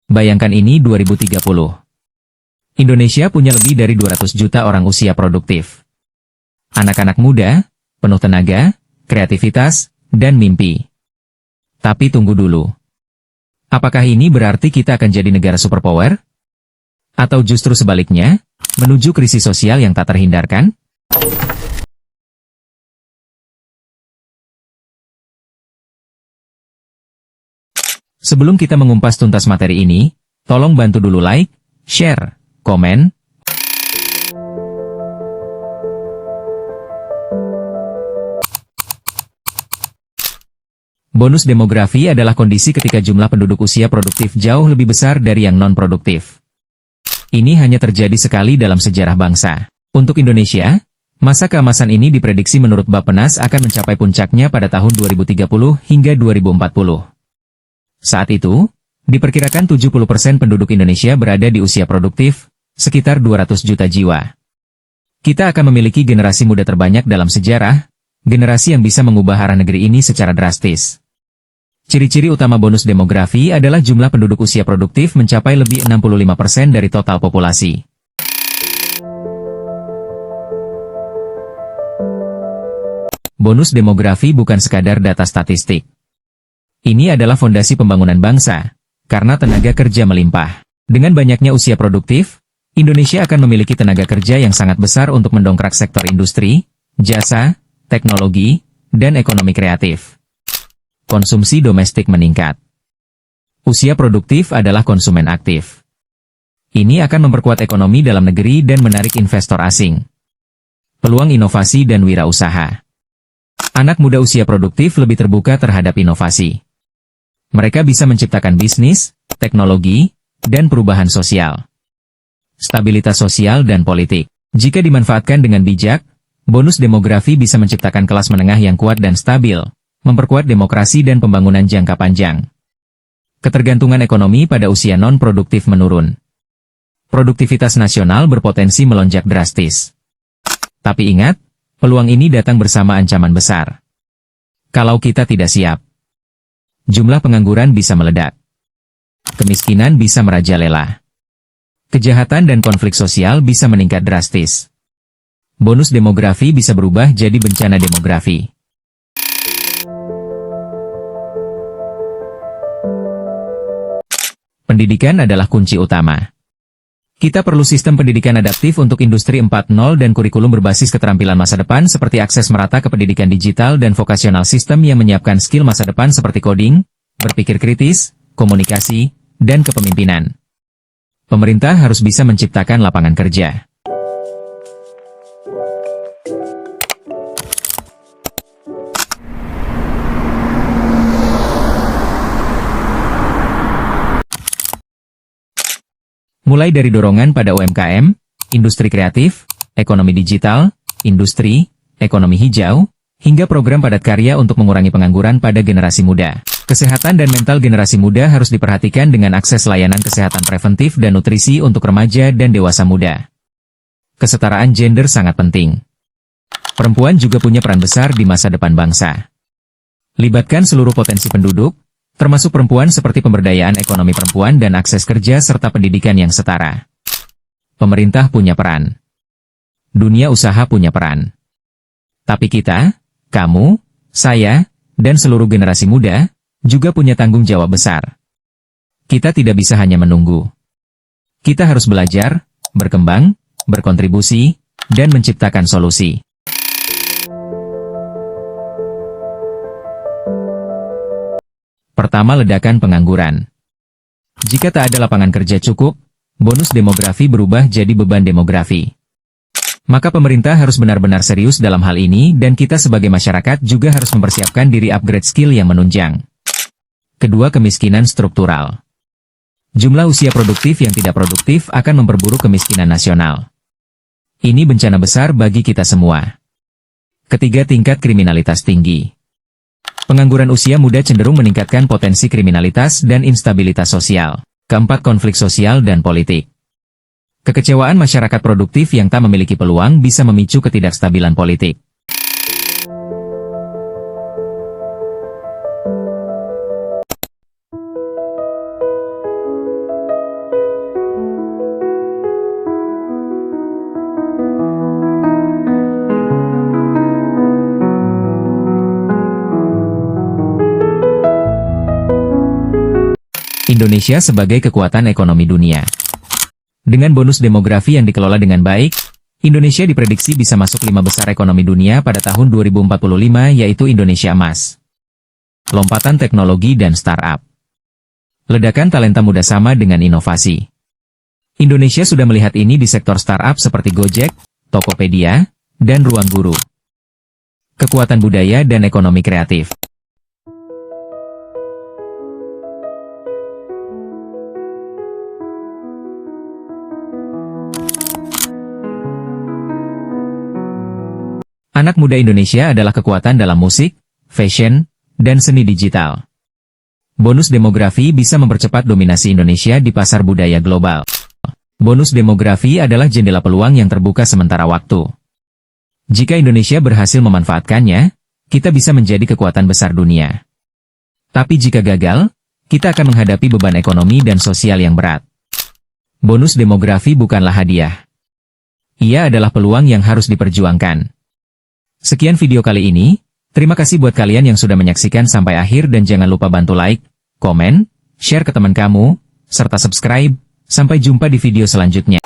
Bayangkan ini 2030. Indonesia punya lebih dari 200 juta orang usia produktif. Anak-anak muda, penuh tenaga, kreativitas, dan mimpi. Tapi tunggu dulu. Apakah ini berarti kita akan jadi negara superpower? Atau justru sebaliknya, menuju krisis sosial yang tak terhindarkan? Sebelum kita mengumpas tuntas materi ini, tolong bantu dulu like, share, komen. Bonus demografi adalah kondisi ketika jumlah penduduk usia produktif jauh lebih besar dari yang non-produktif. Ini hanya terjadi sekali dalam sejarah bangsa. Untuk Indonesia, masa keemasan ini diprediksi menurut Bappenas akan mencapai puncaknya pada tahun 2030 hingga 2040. Saat itu, diperkirakan 70% penduduk Indonesia berada di usia produktif, sekitar 200 juta jiwa. Kita akan memiliki generasi muda terbanyak dalam sejarah, generasi yang bisa mengubah arah negeri ini secara drastis. Ciri-ciri utama bonus demografi adalah jumlah penduduk usia produktif mencapai lebih 65% dari total populasi. Bonus demografi bukan sekadar data statistik. Ini adalah fondasi pembangunan bangsa, karena tenaga kerja melimpah. Dengan banyaknya usia produktif, Indonesia akan memiliki tenaga kerja yang sangat besar untuk mendongkrak sektor industri, jasa, teknologi, dan ekonomi kreatif. Konsumsi domestik meningkat. Usia produktif adalah konsumen aktif. Ini akan memperkuat ekonomi dalam negeri dan menarik investor asing. Peluang inovasi dan wirausaha. Anak muda usia produktif lebih terbuka terhadap inovasi. Mereka bisa menciptakan bisnis, teknologi, dan perubahan sosial. Stabilitas sosial dan politik. Jika dimanfaatkan dengan bijak, bonus demografi bisa menciptakan kelas menengah yang kuat dan stabil, memperkuat demokrasi dan pembangunan jangka panjang. Ketergantungan ekonomi pada usia non-produktif menurun. Produktivitas nasional berpotensi melonjak drastis. Tapi ingat, peluang ini datang bersama ancaman besar. Kalau kita tidak siap, jumlah pengangguran bisa meledak. Kemiskinan bisa merajalela. Kejahatan dan konflik sosial bisa meningkat drastis. Bonus demografi bisa berubah jadi bencana demografi. Pendidikan adalah kunci utama. Kita perlu sistem pendidikan adaptif untuk industri 4.0 dan kurikulum berbasis keterampilan masa depan seperti akses merata ke pendidikan digital dan vokasional, sistem yang menyiapkan skill masa depan seperti coding, berpikir kritis, komunikasi, dan kepemimpinan. Pemerintah harus bisa menciptakan lapangan kerja. Mulai dari dorongan pada UMKM, industri kreatif, ekonomi digital, industri, ekonomi hijau, hingga program padat karya untuk mengurangi pengangguran pada generasi muda. Kesehatan dan mental generasi muda harus diperhatikan dengan akses layanan kesehatan preventif dan nutrisi untuk remaja dan dewasa muda. Kesetaraan gender sangat penting. Perempuan juga punya peran besar di masa depan bangsa. Libatkan seluruh potensi penduduk, termasuk perempuan, seperti pemberdayaan ekonomi perempuan dan akses kerja serta pendidikan yang setara. Pemerintah punya peran. Dunia usaha punya peran. Tapi kita, kamu, saya, dan seluruh generasi muda, juga punya tanggung jawab besar. Kita tidak bisa hanya menunggu. Kita harus belajar, berkembang, berkontribusi, dan menciptakan solusi. Pertama, ledakan pengangguran. Jika tak ada lapangan kerja cukup, bonus demografi berubah jadi beban demografi. Maka pemerintah harus benar-benar serius dalam hal ini, dan kita sebagai masyarakat juga harus mempersiapkan diri upgrade skill yang menunjang. Kedua, kemiskinan struktural. Jumlah usia produktif yang tidak produktif akan memperburuk kemiskinan nasional. Ini bencana besar bagi kita semua. Ketiga, tingkat kriminalitas tinggi. Pengangguran usia muda cenderung meningkatkan potensi kriminalitas dan instabilitas sosial. Keempat, konflik sosial dan politik. Kekecewaan masyarakat produktif yang tak memiliki peluang bisa memicu ketidakstabilan politik. Indonesia sebagai kekuatan ekonomi dunia. Dengan bonus demografi yang dikelola dengan baik, Indonesia diprediksi bisa masuk 5 besar ekonomi dunia pada tahun 2045, yaitu Indonesia Emas. Lompatan teknologi dan startup. Ledakan talenta muda sama dengan inovasi. Indonesia sudah melihat ini di sektor startup seperti Gojek, Tokopedia, dan Ruang Guru. Kekuatan budaya dan ekonomi kreatif. Anak muda Indonesia adalah kekuatan dalam musik, fashion, dan seni digital. Bonus demografi bisa mempercepat dominasi Indonesia di pasar budaya global. Bonus demografi adalah jendela peluang yang terbuka sementara waktu. Jika Indonesia berhasil memanfaatkannya, kita bisa menjadi kekuatan besar dunia. Tapi jika gagal, kita akan menghadapi beban ekonomi dan sosial yang berat. Bonus demografi bukanlah hadiah. Ia adalah peluang yang harus diperjuangkan. Sekian video kali ini, terima kasih buat kalian yang sudah menyaksikan sampai akhir dan jangan lupa bantu like, komen, share ke teman kamu, serta subscribe. Sampai jumpa di video selanjutnya.